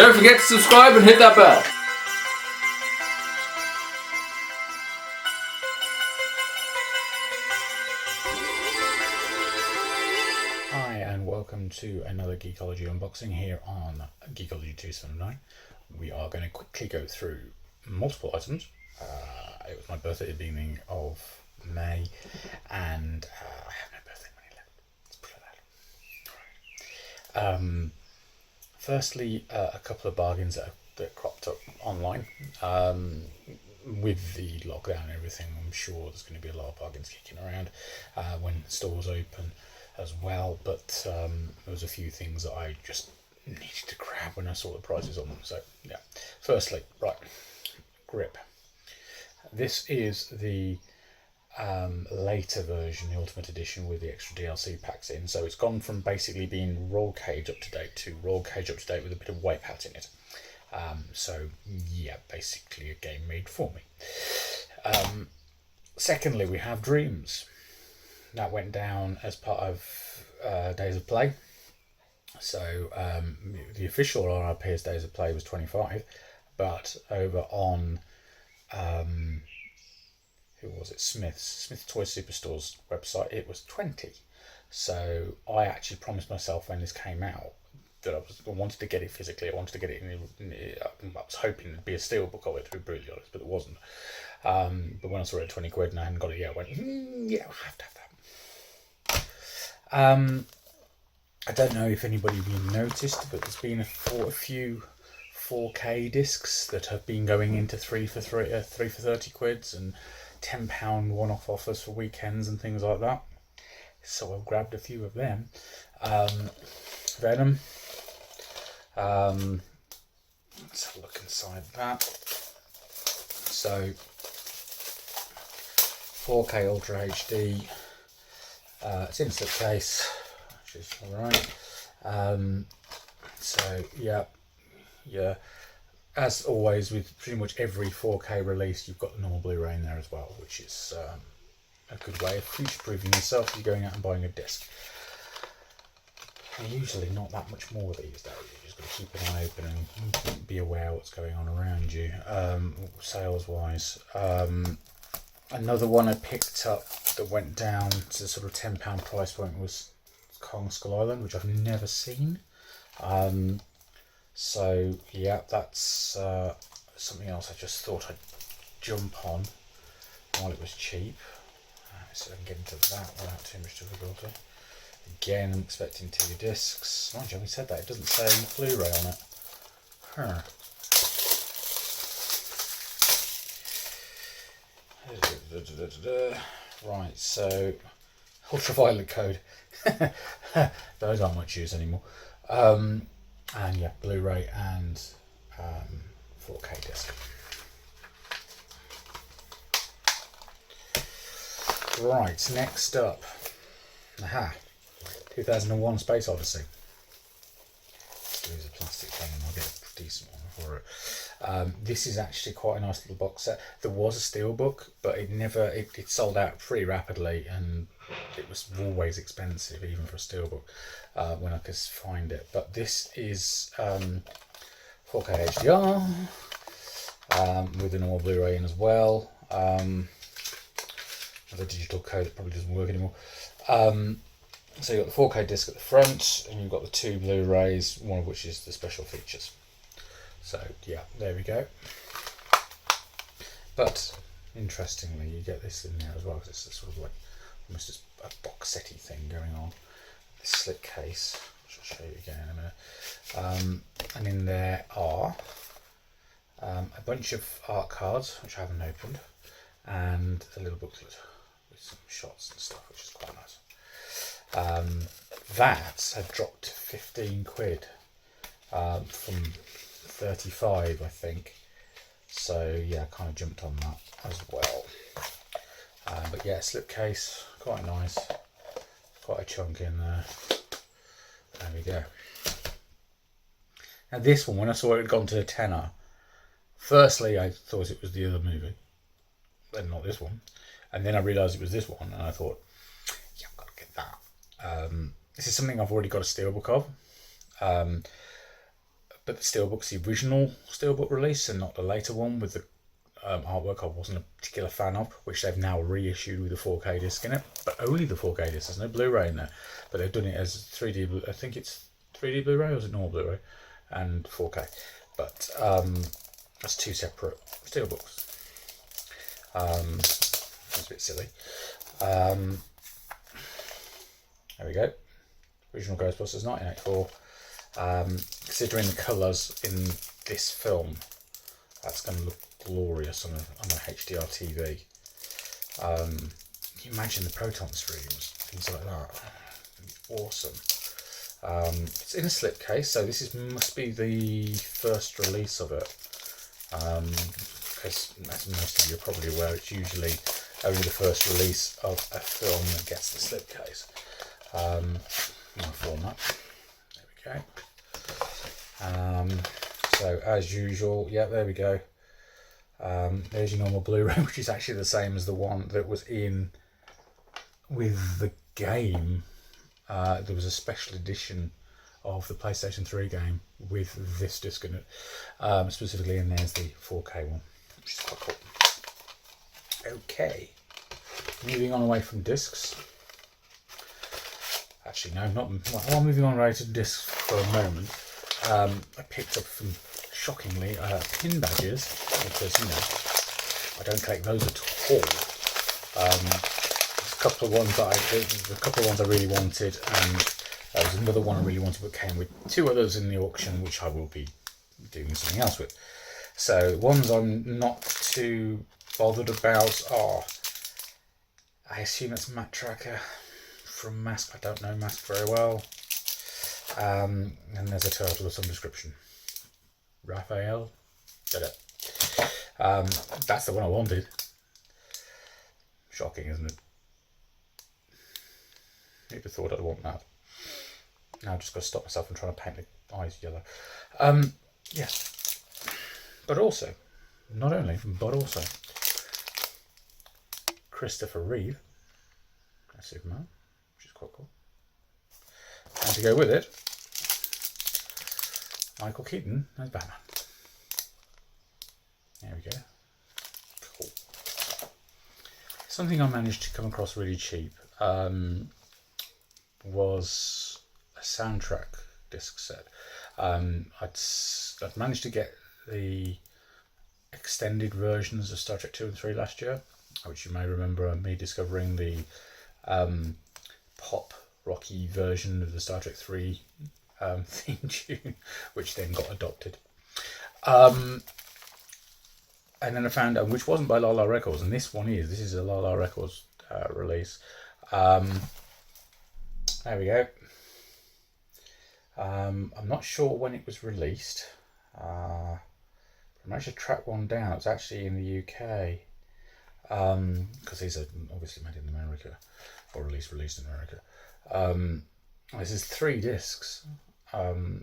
Don't forget to subscribe and hit that bell. Hi and welcome to another Geekology unboxing here on Geekology 279. We are going to quickly go through multiple items. It was my birthday at the beginning of May and I have no birthday money left. Let's put it out. Firstly, a couple of bargains that cropped up online. With the lockdown and everything, I'm sure there's going to be a lot of bargains kicking around when stores open as well, but there was a few things that I just needed to grab when I saw the prices on them. So yeah, firstly, right, grip. This is the later version, the Ultimate Edition, with the extra DLC packs in. So it's gone from basically being roll cage up to date to roll cage up to date with a bit of wipe out in it. So yeah, basically a game made for me. Secondly, we have Dreams. That went down as part of Days of Play. So the official RRP as Days of Play was 25, but over on who was it? Smith Toy Superstore's website, it was 20. So I actually promised myself when this came out that I wanted to get it physically. I wanted to get it I was hoping it'd be a steelbook of it, to be brutally honest, but it wasn't. But when I saw it at 20 quid and I hadn't got it yet, I went, yeah, I'll have to have that. I don't know if anybody even noticed, but there's been a few 4K discs that have been going into 3 for 30 quids and £10 one-off offers for weekends and things like that. So I've grabbed a few of them. Venom. Let's have a look inside that. So 4K Ultra HD. It's in a slipcase, which is alright. So yeah. As always, with pretty much every 4K release, you've got the normal Blu-ray in there as well, which is a good way of future-proofing yourself if you're going out and buying a disc. And usually not that much more these days. You just got to keep an eye open and be aware what's going on around you, sales-wise. Another one I picked up that went down to the sort of £10 price point was Kong Skull Island, which I've never seen. So yeah, that's something else I just thought I'd jump on while it was cheap. So I can get into that without too much difficulty. Again, I'm expecting 2 discs. Mind you, having said that, it doesn't say Blu-ray on it. Right, so ultraviolet code. Those aren't much use anymore. And yeah, Blu-ray and 4K disc. Right, next up. 2001 Space Odyssey. Let's use a plastic thing and I'll get a decent one for it. This is actually quite a nice little box set. There was a steelbook, but it sold out pretty rapidly and it was always expensive, even for a steelbook, when I could find it. But this is 4K HDR with a normal Blu-ray in as well. The digital code that probably doesn't work anymore. So you've got the 4K disc at the front, and you've got the 2 Blu-rays, one of which is the special features. So yeah, there we go. But interestingly, you get this in there as well, because it's a sort of like almost a box setty thing going on. This slip case, which I'll show you again in a minute. And in there are a bunch of art cards, which I haven't opened, and a little booklet with some shots and stuff, which is quite nice. That had dropped to 15 quid from 35, I think. So yeah, I kind of jumped on that as well. But yeah, slipcase, quite nice. Quite a chunk in there. There we go. Now this one, when I saw it had gone to a tenner, firstly I thought it was the other movie, then not this one. And then I realised it was this one, and I thought, yeah, I've got to get that. This is something I've already got a steelbook of. but the steelbook's the original steelbook release and not the later one with the artwork I wasn't a particular fan of, which they've now reissued with a 4K disc in it, but only the 4K disc. There's no Blu-ray in there, but they've done it as 3D. I think it's 3D Blu-ray, or is it normal Blu-ray and 4K? But that's two separate steelbooks. That's a bit silly. There we go. Original Ghostbusters 1984. Considering the colours in this film, that's going to look glorious on a HDR TV. Can you imagine the proton streams, things like that? Awesome. It's in a slipcase, so this must be the first release of it. Because as most of you are probably aware, it's usually only the first release of a film that gets the slipcase. My format. There we go. So as usual, yeah, there we go. There's your normal Blu-ray, which is actually the same as the one that was in with the game. There was a special edition of the PlayStation 3 game with this disc in it, specifically, and there's the 4K one, which is quite cool. Okay, moving on away from discs. Actually, no, not while moving on away to discs for a moment. I picked up some, shockingly, pin badges, because, you know, I don't collect those at all. There's a couple of ones I really wanted, and there was another one I really wanted, but came with two others in the auction, which I will be doing something else with. So ones I'm not too bothered about are, I assume it's Matt Tracker from Mask. I don't know Mask very well. And there's a turtle of some description. Raphael. That's the one I wanted. Shocking, isn't it? Who'd have thought I'd want that? Now I've just got to stop myself from trying to paint the eyes yellow. Yeah. But also, not only, but also, Christopher Reeve, as Superman, which is quite cool. And to go with it, Michael Keaton as Batman. There we go. Cool. Something I managed to come across really cheap was a soundtrack disc set. I'd managed to get the extended versions of Star Trek 2 and 3 last year, which you may remember me discovering the pop rocky version of the Star Trek 3 theme tune, which then got adopted. And then I found out, which wasn't by La La Records, and this one is. This is a La La Records release. There we go. I'm not sure when it was released. I managed to track one down. It was actually in the UK, because these are obviously made in America, or at least released in America. This is 3 discs.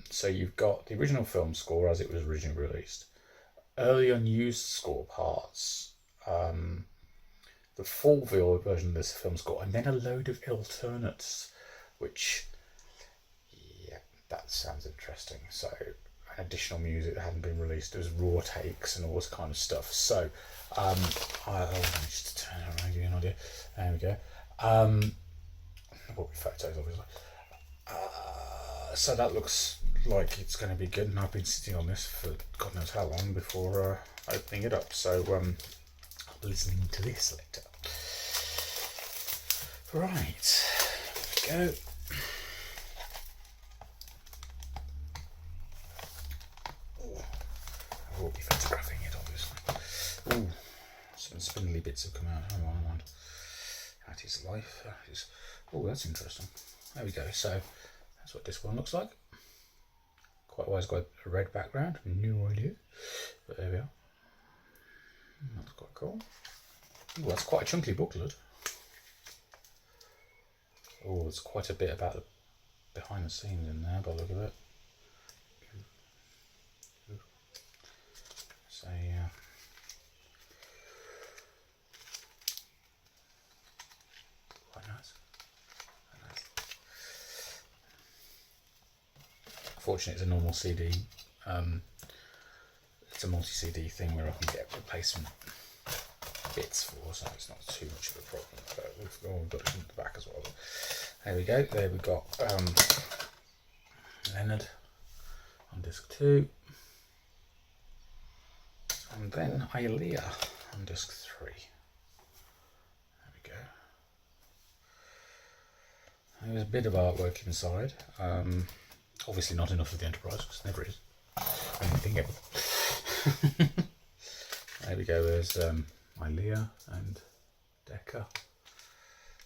So you've got the original film score as it was originally released, early unused score parts, the full version of this film score, and then a load of alternates, which, yeah, that sounds interesting. So, additional music that hadn't been released, there was raw takes and all this kind of stuff. So, I'll manage to turn it around, give you an idea. There we go. Well, photos, obviously. So that looks like it's going to be good, and I've been sitting on this for God knows how long before opening it up. So I'll be listening to this later. Right, here we go. I will be photographing it, obviously. Ooh, some spindly bits have come out. Hang on. That is life. Oh, that's interesting. There we go. So that's what this one looks like. Quite wise, got a red background. No idea, but there we are. That's quite cool. Oh, that's quite a chunky booklet. Oh, there's quite a bit about the behind the scenes in there by the look of it. So yeah. Quite nice. Fortunately, it's a normal CD It's a multi-CD thing where I can get replacement bits for, so it's not too much of a problem. But we've got it in the back as well. There we go. There we've got Leonard on disc 2, and then Ilea on disc 3. There we go. There's a bit of artwork inside. Obviously not enough of the Enterprise, because never is. Anything ever. There we go. There's Ilea and Decker,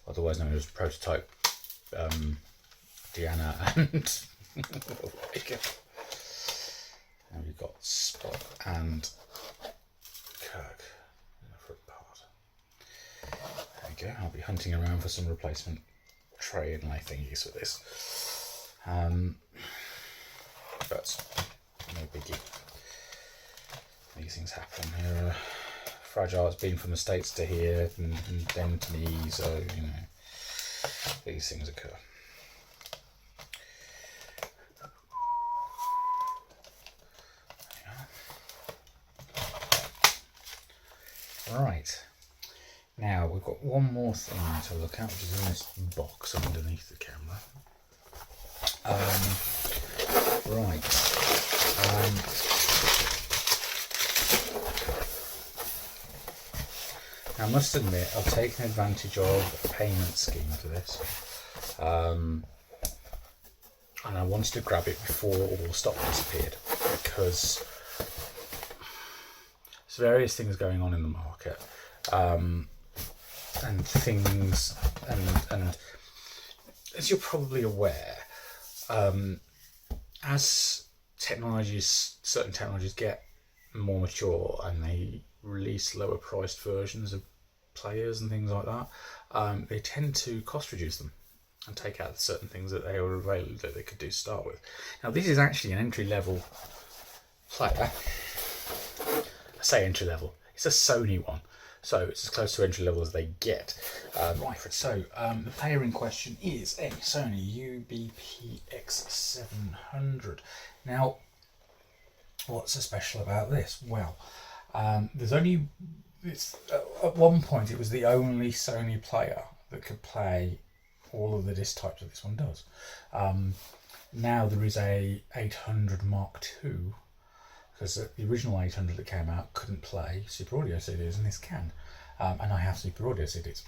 otherwise known as Prototype, Deanna and Vega. And we've got Spock and Kirk in the front part. There we go. I'll be hunting around for some replacement tray inlay thingies for this. But no biggie. These things happen. Here, fragile. It's been from the States to here and then to me, so you know these things occur. Right, now we've got one more thing to look at, which is in this box underneath the camera. I must admit I've taken advantage of a payment scheme for this, and I wanted to grab it before all the stock disappeared, because there's various things going on in the market, and things, and as you're probably aware, as certain technologies get more mature and they release lower priced versions of players and things like that, they tend to cost reduce them and take out certain things that they were available that they could do to start with. Now this is actually an entry level player. I say entry level, it's a Sony one, so it's as close to entry level as they get. Right, so the player in question is a Sony UBPX700. Now, what's so special about this? Well, at one point it was the only Sony player that could play all of the disc types that this one does. Now there is a 800 Mark II, because the original 800 that came out couldn't play Super Audio CDs, and this can. And I have Super Audio CDs.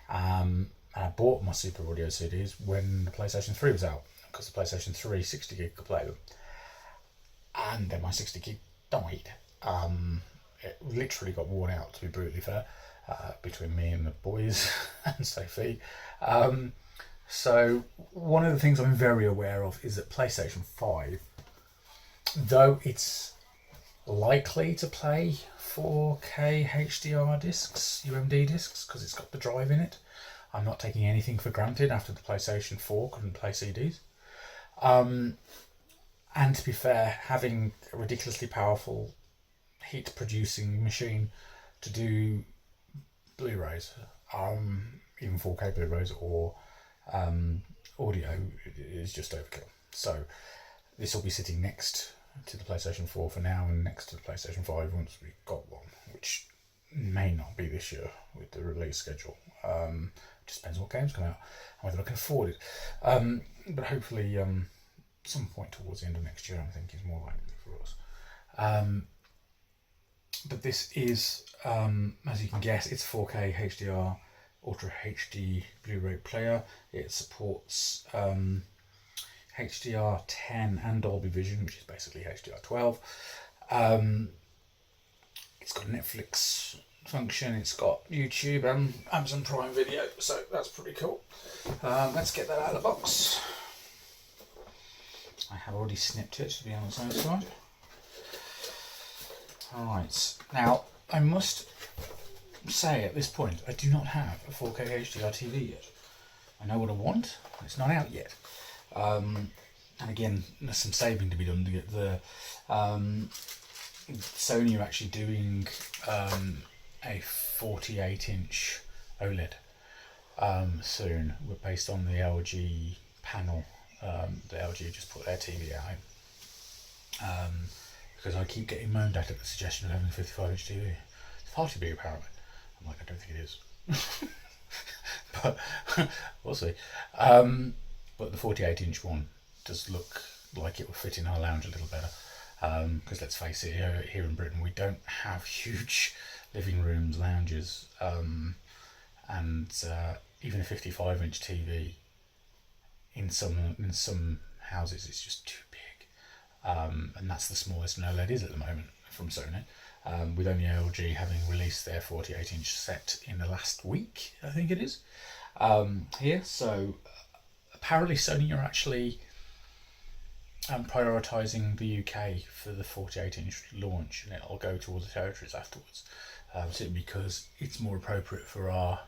And I bought my Super Audio CDs when the PlayStation 3 was out, because the PlayStation 3 60 gig could play them. And then my 60 gig died. It literally got worn out, to be brutally fair, between me and the boys and Sophie. So one of the things I'm very aware of is that PlayStation 5, though it's likely to play 4K HDR discs, UMD discs, because it's got the drive in it, I'm not taking anything for granted after the PlayStation 4 couldn't play CDs. And to be fair, having a ridiculously powerful heat producing machine to do Blu-rays, even 4K Blu-rays or audio, is just overkill. So this will be sitting next to the PlayStation 4 for now, and next to the PlayStation 5 once we've got one, which may not be this year with the release schedule. Just depends what games come out and whether I can afford it. But hopefully some point towards the end of next year, I think, is more likely for us. But this is, as you can guess, it's 4K HDR Ultra HD Blu-ray player. It supports HDR10 and Dolby Vision, which is basically HDR12. It's got a Netflix function, it's got YouTube and Amazon Prime Video, so that's pretty cool. Let's get that out of the box. I have already snipped it to be on the same side. Alright, now I must say at this point I do not have a 4K HDR TV yet. I know what I want, it's not out yet. And again, there's some saving to be done to get the Sony are actually doing a 48-inch OLED soon, based on the LG panel. The LG just put their TV out because I keep getting moaned at the suggestion of having a 55-inch TV. It's far too big apparently. I'm like, I don't think it is. But we'll see. But the 48-inch one does look like it will fit in our lounge a little better. Because let's face it, here in Britain we don't have huge living rooms, lounges, and even a 55-inch TV in some houses is just too big, and that's the smallest an OLED is at the moment from Sony. With only LG having released their 48-inch set in the last week, I think it is, here. So apparently Sony are actually prioritising the UK for the 48-inch launch, and it'll go to all the territories afterwards, simply because it's more appropriate for our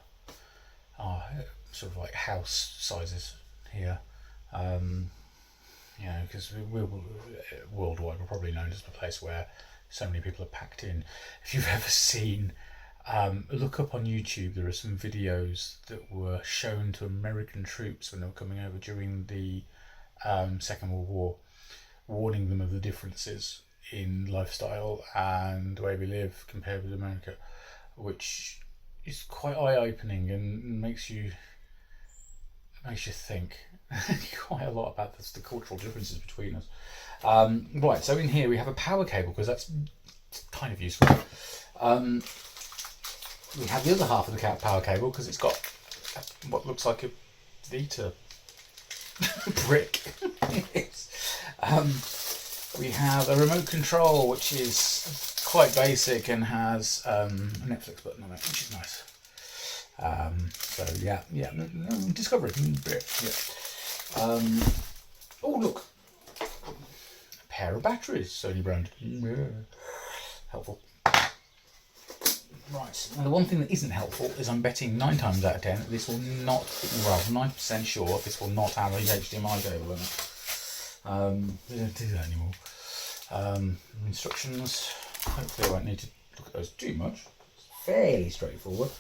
sort of like house sizes here. Because we're worldwide, we're probably known as the place where so many people are packed in. If you've ever seen, look up on YouTube, there are some videos that were shown to American troops when they were coming over during the Second World War, warning them of the differences in lifestyle and the way we live compared with America, which is quite eye-opening and makes you think quite a lot about the cultural differences between us. Right, so in here we have a power cable, because that's kind of useful. We have the other half of the power cable, because it's got what looks like a Vita brick. We have a remote control, which is quite basic and has a Netflix button on it, which is nice. So yeah, Discovery. Yeah. Oh look, a pair of batteries, Sony brand. Helpful. Right, and the one thing that isn't helpful is I'm betting 9 times out of 10 this will not, well, 9% sure this will not have a HDMI cable in it. They don't do that anymore. Instructions, hopefully I won't need to look at those too much. It's fairly straightforward.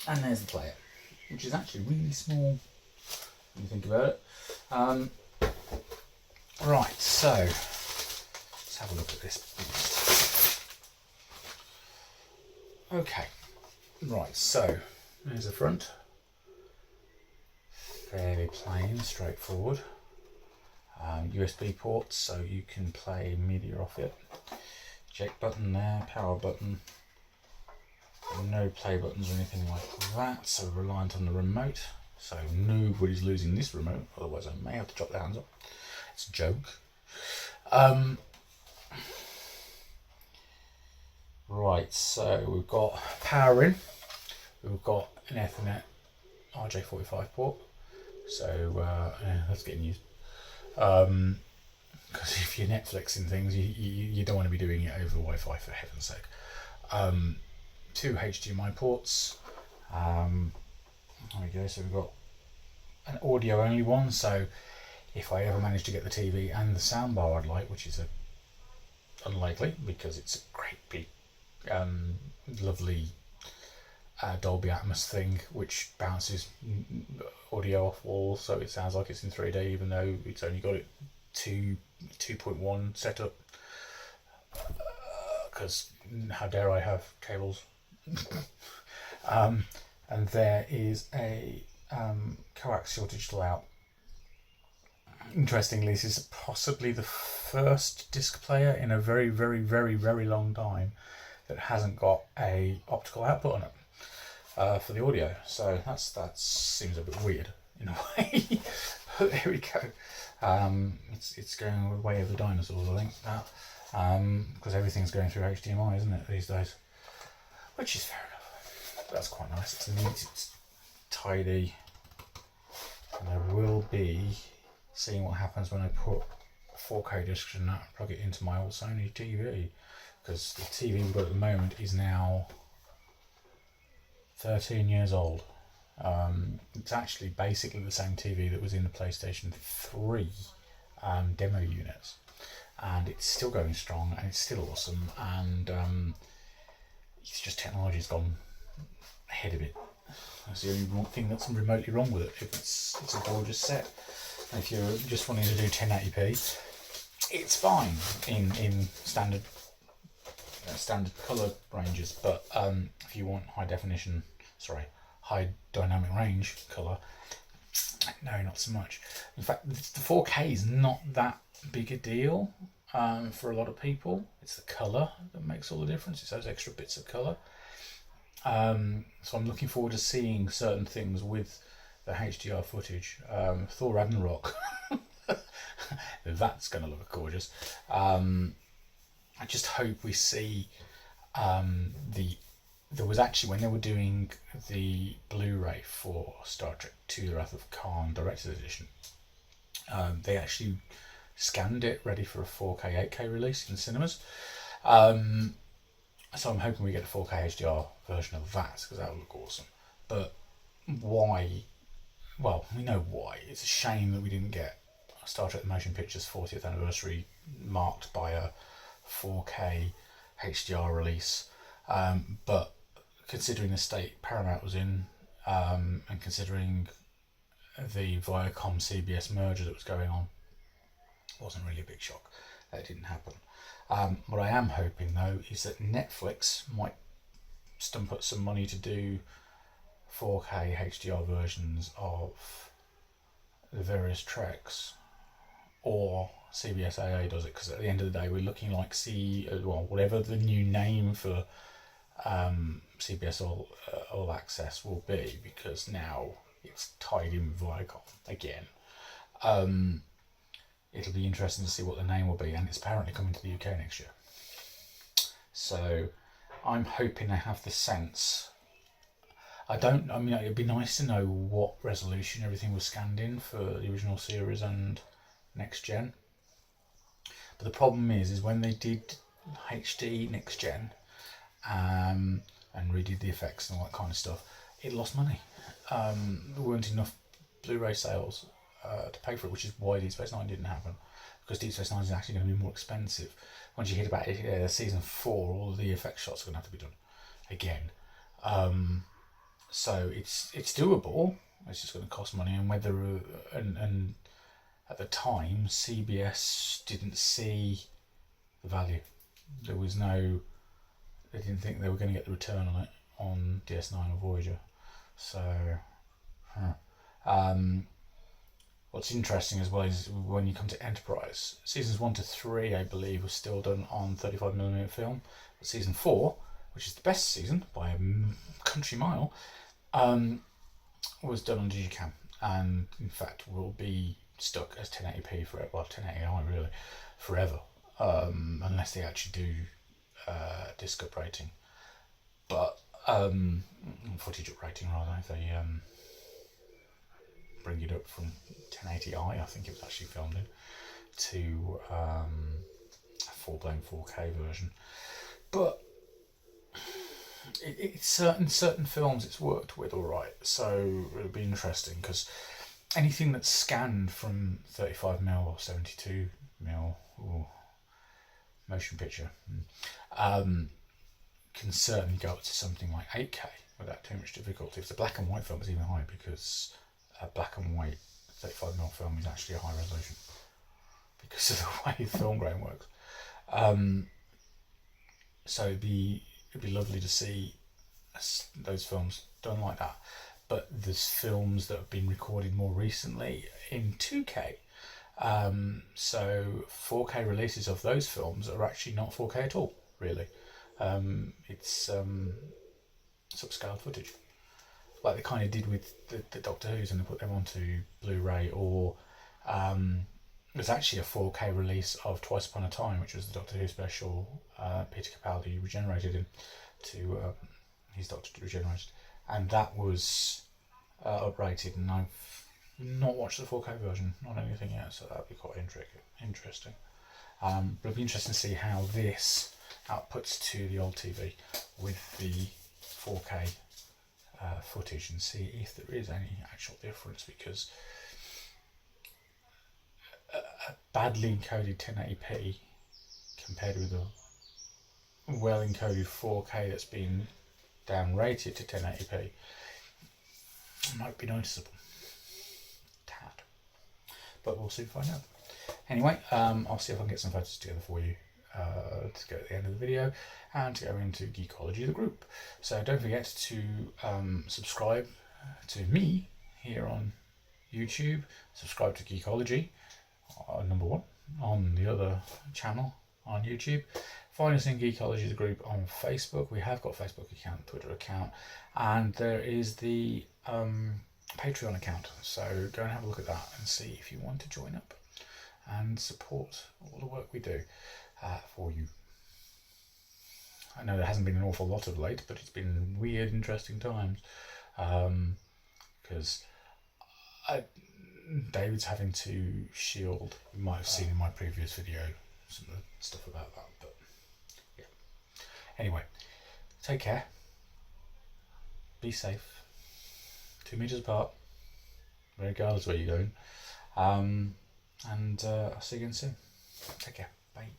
And there's the player, which is actually really small when you think about it. Right, so let's have a look at this. Okay, right, so there's the front. Fairly plain, straightforward. USB ports, so you can play media off it. Eject button there, power button. No play buttons or anything like that, so reliant on the remote. So nobody's losing this remote, otherwise I may have to drop the hands up. It's a joke. Right, so we've got power in. We've got an Ethernet RJ45 port. So that's getting used. Because if you're Netflixing things, you don't want to be doing it over Wi-Fi, for heaven's sake. 2 HDMI ports. There we go. So we've got an audio only one. So if I ever manage to get the TV and the soundbar I'd like, which is unlikely because it's a great big, lovely Dolby Atmos thing, which bounces audio off walls, so it sounds like it's in 3D, even though it's only got it 2.1 set up. Because how dare I have cables? And there is a coaxial digital out. Interestingly, this is possibly the first disc player in a very, very, very, very long time that hasn't got a optical output on it for the audio. So that seems a bit weird in a way. But there we go. It's going way over the dinosaurs, I think, that. Because everything's going through HDMI, isn't it, these days? Which is fair enough. That's quite nice. It's neat, it's tidy. And I will be seeing what happens when I put a 4K disc and that, plug it into my old Sony TV. Because the TV we've got at the moment is now 13 years old. It's actually basically the same TV that was in the PlayStation 3 demo units. And it's still going strong and it's still awesome, and it's just technology's gone ahead of it. That's the only thing that's remotely wrong with it. It's a gorgeous set. And if you're just wanting to do 1080p, it's fine in standard colour ranges, but if you want high dynamic range colour, no, not so much. In fact, the 4K is not that big a deal for a lot of people. It's the colour that makes all the difference. It's those extra bits of colour. So I'm looking forward to seeing certain things with the HDR footage. Thor Ragnarok, that's going to look gorgeous. I just hope we see there was actually, when they were doing the Blu-ray for Star Trek II: The Wrath of Khan Director's Edition, they actually scanned it ready for a 4K 8K release in cinemas. So I'm hoping we get a 4K HDR version of that, because that would look awesome. But why? Well, we know why. It's a shame that we didn't get Star Trek: The Motion Picture's 40th anniversary marked by a 4K HDR release. But considering the state Paramount was in, and considering the Viacom CBS merger that was going on, it wasn't really a big shock that it didn't happen. What I am hoping though is that Netflix might stump up some money to do 4K HDR versions of the various Treks, or CBS AA does it, because at the end of the day we're looking like whatever the new name for CBS All Access will be, because now it's tied in with Viacom again. It'll be interesting to see what the name will be, and it's apparently coming to the UK next year. So I'm hoping they have the sense. It'd be nice to know what resolution everything was scanned in for the original series and next gen. But the problem is when they did HD next gen and redid the effects and all that kind of stuff, it lost money. There weren't enough Blu-ray sales to pay for it, which is why Deep Space Nine didn't happen, because Deep Space Nine is actually going to be more expensive. Once you hit about season 4, all of the effect shots are going to have to be done again. So it's doable. It's just going to cost money, and and at the time CBS didn't see the value. They didn't think they were going to get the return on it on DS9 or Voyager. So what's interesting as well is when you come to Enterprise, seasons 1 to 3, I believe, was still done on 35mm film, but season 4, which is the best season by a country mile, was done on Digicam, and in fact will be stuck as 1080p forever, well 1080i really, forever, unless they actually do disc up rating, but footage up rating rather, if they bring it up from 1080i, I think it was actually filmed in, to a full-blown 4K version. But it's certain films it's worked with all right, so it'll be interesting, because anything that's scanned from 35mm or 72mm motion picture can certainly go up to something like 8K without too much difficulty. If it's a black and white film, it's even higher, because a black and white 35mm film is actually a high resolution because of the way film grain works. So it'd be lovely to see those films done like that. But there's films that have been recorded more recently in 2K. So 4K releases of those films are actually not 4K at all, really. It's upscaled footage, like they kind of did with the Doctor Who's, and they put them onto Blu-ray, or there's actually a 4K release of Twice Upon a Time, which was the Doctor Who special Peter Capaldi regenerated in to his Doctor regenerated, and that was uprated, and I've not watched the 4K version on anything yet, so that'd be quite interesting. But it'd be interesting to see how this outputs to the old TV with the 4K footage, and see if there is any actual difference, because a badly encoded 1080p compared with a well encoded 4K that's been down rated to 1080p might be noticeable, tad, but we'll soon find out. Anyway, I'll see if I can get some photos together for you to go at the end of the video and to go into Geekology, the group. So don't forget to subscribe to me here on YouTube, subscribe to Geekology, number one, on the other channel on YouTube. Find us in Geekology, the group, on Facebook. We have got a Facebook account, Twitter account, and there is the Patreon account. So go and have a look at that and see if you want to join up and support all the work we do for you. I know there hasn't been an awful lot of late, but it's been weird, interesting times, because David's having to shield. You might have seen in my previous video some of the stuff about that, but yeah. Anyway, take care. Be safe. 2 meters apart, regardless where you're going. And I'll see you again soon. Take care. Bye.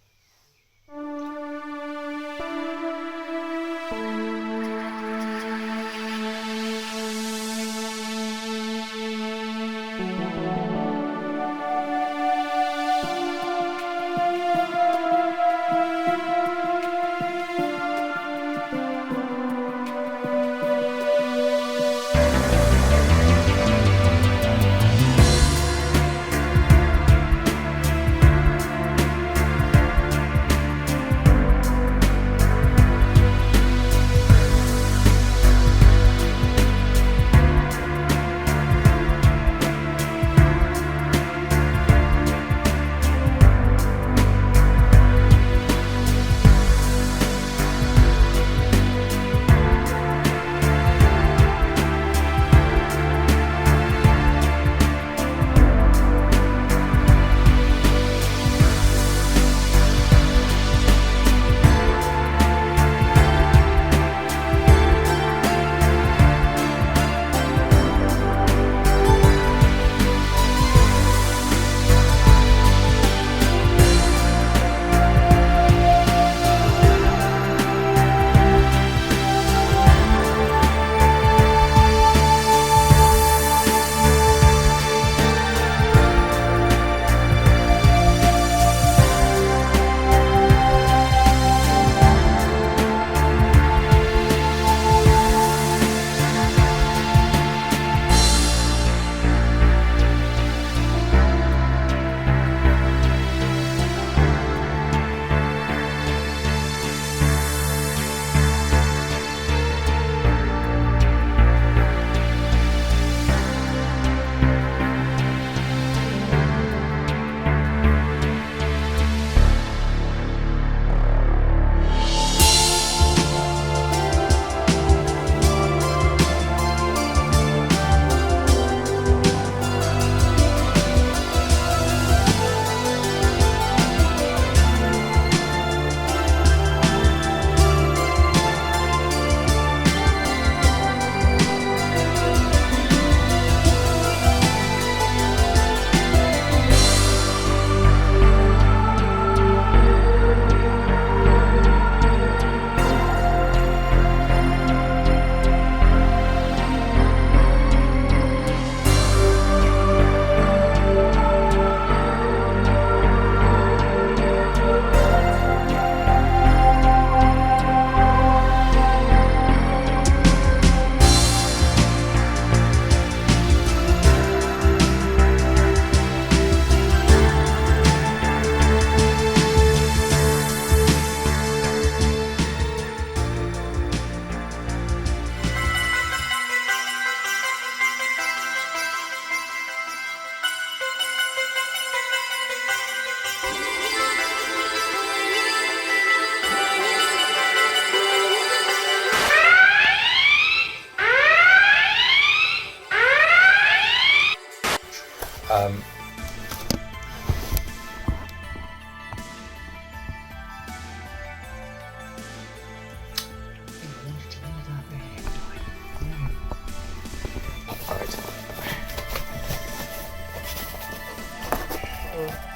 Alright.